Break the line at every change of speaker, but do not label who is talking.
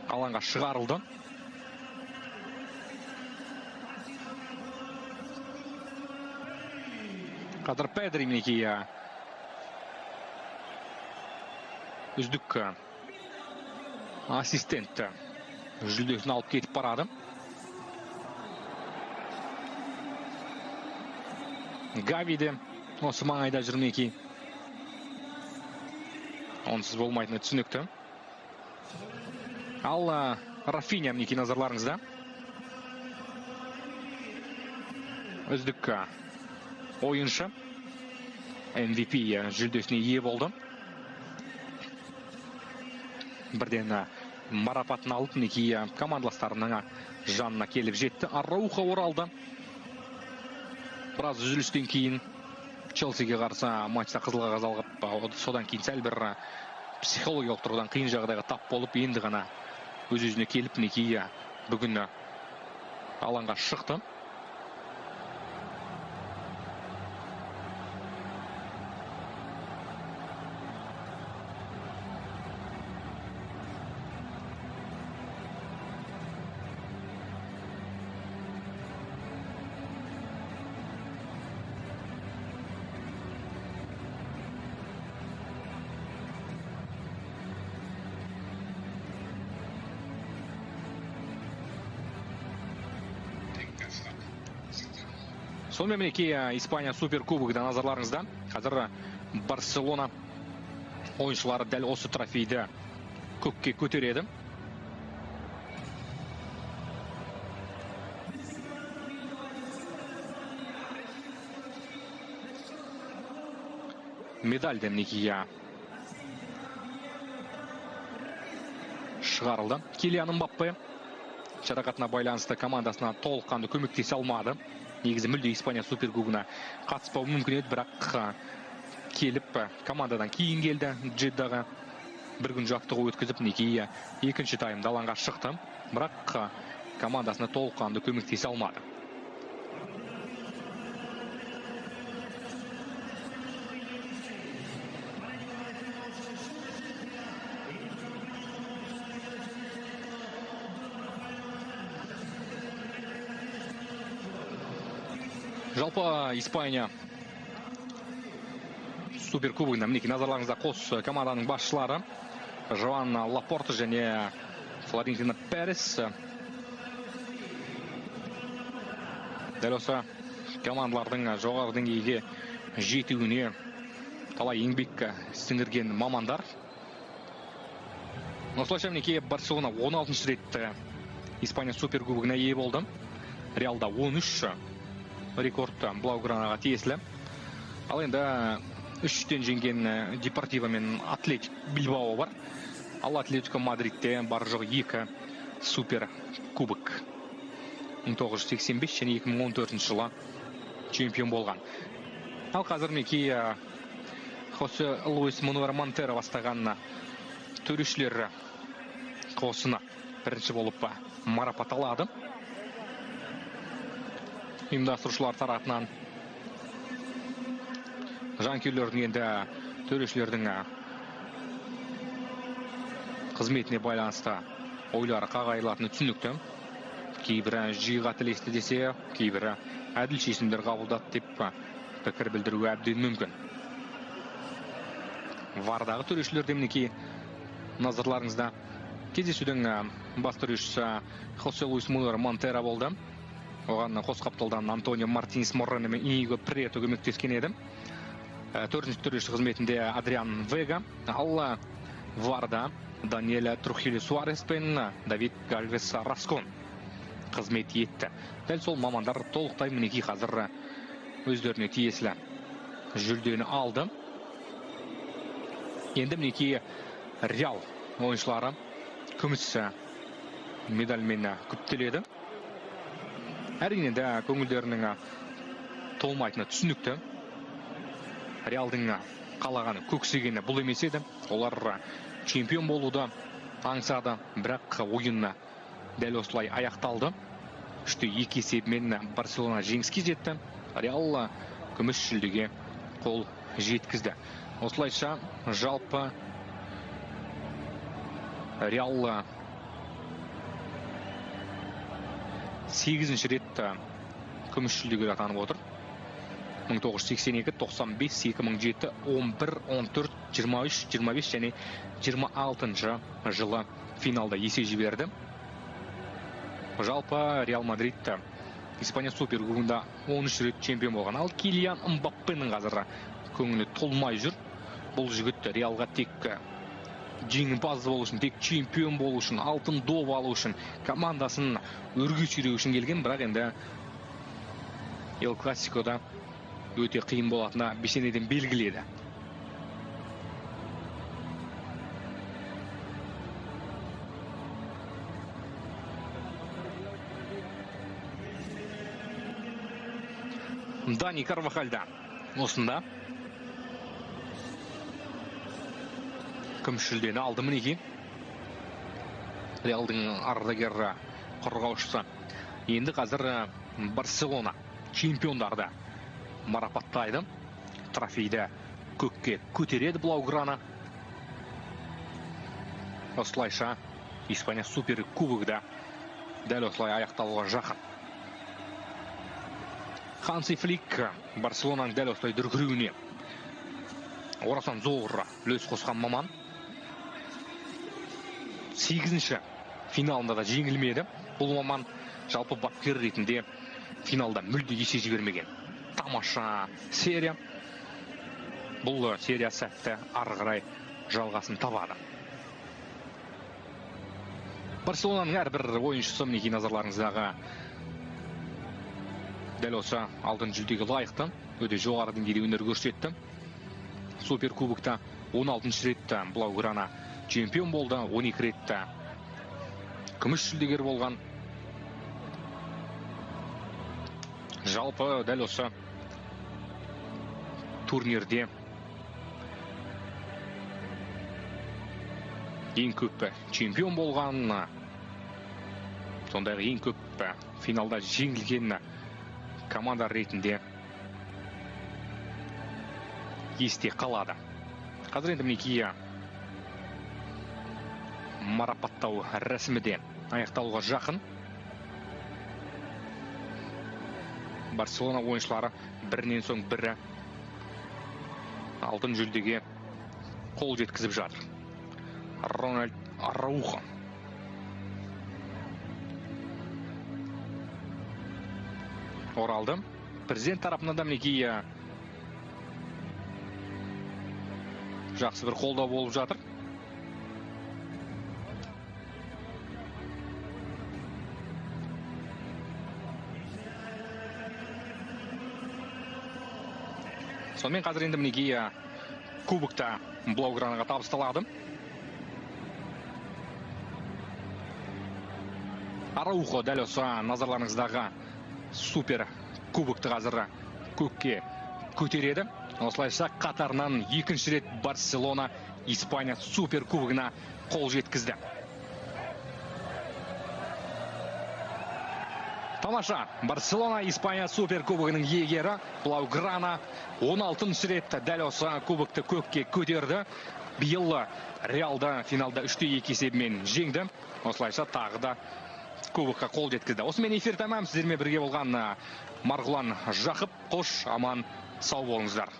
алаңға шығарылды. Қазір Педри мінекей үздік ассистент жүлдесін алып кетіп барады. Гави де осы маңайда жүр мінекей. Онсыз болмайтыны түсінікті. Ал Рафиня мінекей назарларыңызда. Үздік ойыншы MVP жүлдесіне ие болды. Бірден марапатын алып мінекей командаластарының жанына келіп жетті. Араухо оралды. Біраз үзілістен кейін Челсиге қарсы матчта қызыл қағаз алып, содан кейін сәл бір психологиялық тұрғыдан қиын жағдайға тап болып, енді ғана өз-өзіне келіп мінекей бүгін алаңға шықты. Сонымен мінекей Испания суперкубогында назарларыңызда. Қазір Барселона ойыншылары дәл осы трофейді көкке көтереді. Медальді мінекей шығарылды. Килиан Мбаппе жарақатына байланысты командасына толыққанды көмектесе алмады. Негізі мүлде Испания суперкубогына қатыспау мүмкін еді, бірақ келіп командадан кейін келді. Джиддаға бір күн жаттығу өткізіп, мінекей екінші таймда алаңға шықты, бірақ командасына толыққанды көмектесе алмады. Жалпы Испания суперкубогында мінекей назарларыңызда қос команданың басшылары Жоан Лапорта және Флорентино Перес. Дәл осы командалардың жоғары деңгейге жетуіне талай еңбек сіңірген мамандар. Осылайша мінекей Барселона 16-шы рет Испания суперкубогына ие болды. Реалда 13 рекорд Блаугранаға тиесілі. Ал енді 3-тен жеңген Депортиво мен Атлетик Бильбао бар. Ал Атлетико Мадридте бар жоғы 2 супер кубок. 1985 және 2014 жылы чемпион болған. Ал қазір мінекей Хосе Луис Мануэль Монтеро бастаған төрешілер қосыны бірінші болып марапат алады. Ұйымдастырушылар тарапынан жанкүйерлердің енді төрешілердің қызметіне байланысты ойлары қағайылатыны түсінікті. Кейбірі жиі қателесті десе, кейбірі әділ шешімдер қабылдады деп пікір білдіруі әбден мүмкін. Вардағы төрешілерде мінекей назарларыңызда кездесудің бас төрешісі Хосе Луис Мануэль Монтеро болды. Оған қос қапталдан Антонио Мартинес Моррено мен Иниго Прието көмектескен еді. Төртінші төреші қызметінде Адриан Вега, ал Варда Даниэль Трухильо Суарес пен Давид Галвес Раскон қызмет етті. Дәл сол мамандар толықтай мінекей қазір өздеріне тиесілі жүлдені алды. Енді мінекей Реал ойыншылары күміс медальмен күптеледі. Әрине де көңілдерінің толмайтыны түсінікті. Реалдың қалағаны көксегені бұл емес еді. Олар чемпион болуды аңсады, бірақ ойын дәл осылай аяқталды. 3-2 есебімен Барселона жеңіске жетті. Реал күміс жүлдеге қол жеткізді. Осылайша жалпы Реал 8-ші рет күміс жүлдегер атанып отыр. 1982, 95, 2007, 11, 14, 23, 25 және 26 жылы финалда есе жіберді. Жалпы Реал Мадрид Испания Суперкубогында 13 рет чемпион болған. Ал Килиан Мбаппенің қазір көңілі толмай жүр. Бұл жігіт Реалға тек жеңімпаз болу үшін, тек чемпион болу үшін, алтын доп алу үшін, командасын өрге сүйреу үшін келген, бірақ енді Эл Классикода өте қиын болатына бесенеден белгіледі. Дани Карвахальда осында күміс жүлдені алды мінеки. Реалдың ардагері қорғаушысы. Енді қазір Барселона чемпиондарды марапаттайды. Трофейді көкке көтереді Блауграна. Осылайша Испания Суперкубогында дәл осылай аяқталуға жақын. Ханси Флик Барселонаның дәл осылай дүркіреуіне орасан зор үлес қосқан маман. 8-ші финалында да жеңілмеді. Бұл маман жалпы бапкер ретінде финалда мүлде есе жібермеген. Тамаша серия. Бұл серия сәтті ары қарай жалғасын табады. Барселонаның әрбір ойыншысы мінеки назарларыңыздағы дәл осы алтын жүлдеге лайықты, өте жоғары деңгейде өнер көрсетті. Суперкубокта 16-ші рет Блауграна чемпион болды, 12 рет күміс жүлдегер болған. Жалпы дәл осы турнирде ең көп чемпион болған, сондай ең көп финалда жеңілген команда ретінде есте қалады. Қазір енді мінеки марапаттау рәсімі де аяқталуға жақын. Барселона ойыншылары бірінен соң бірі алтын жүлдеге қол жеткізіп жатыр. Рональд Араухо. Оралды. Президент тарапынан да мінеки жақсы бір қолдау болып жатыр. Сонымен қазір енді мінеки кубокта Блаугранаға табысталады. Араухо дәл осы назарларыңыздағы супер кубокты қазір көкке көтереді. Осылайша қатарынан 2-ші рет Барселона Испания супер кубогына қол жеткізді. Тамаша, Барселона Испания супер кубогының иегері Блауграна 16-ші рет дәл осы кубокты көкке көтерді. Биыл Реалда финалда 3-2 есебімен жеңді. Осылайша тағы да кубокқа қол жеткізді. Осымен эфир тәмам. Сіздермен бірге болған Марғұлан Жақып. Қош, аман, сау болыңыздар.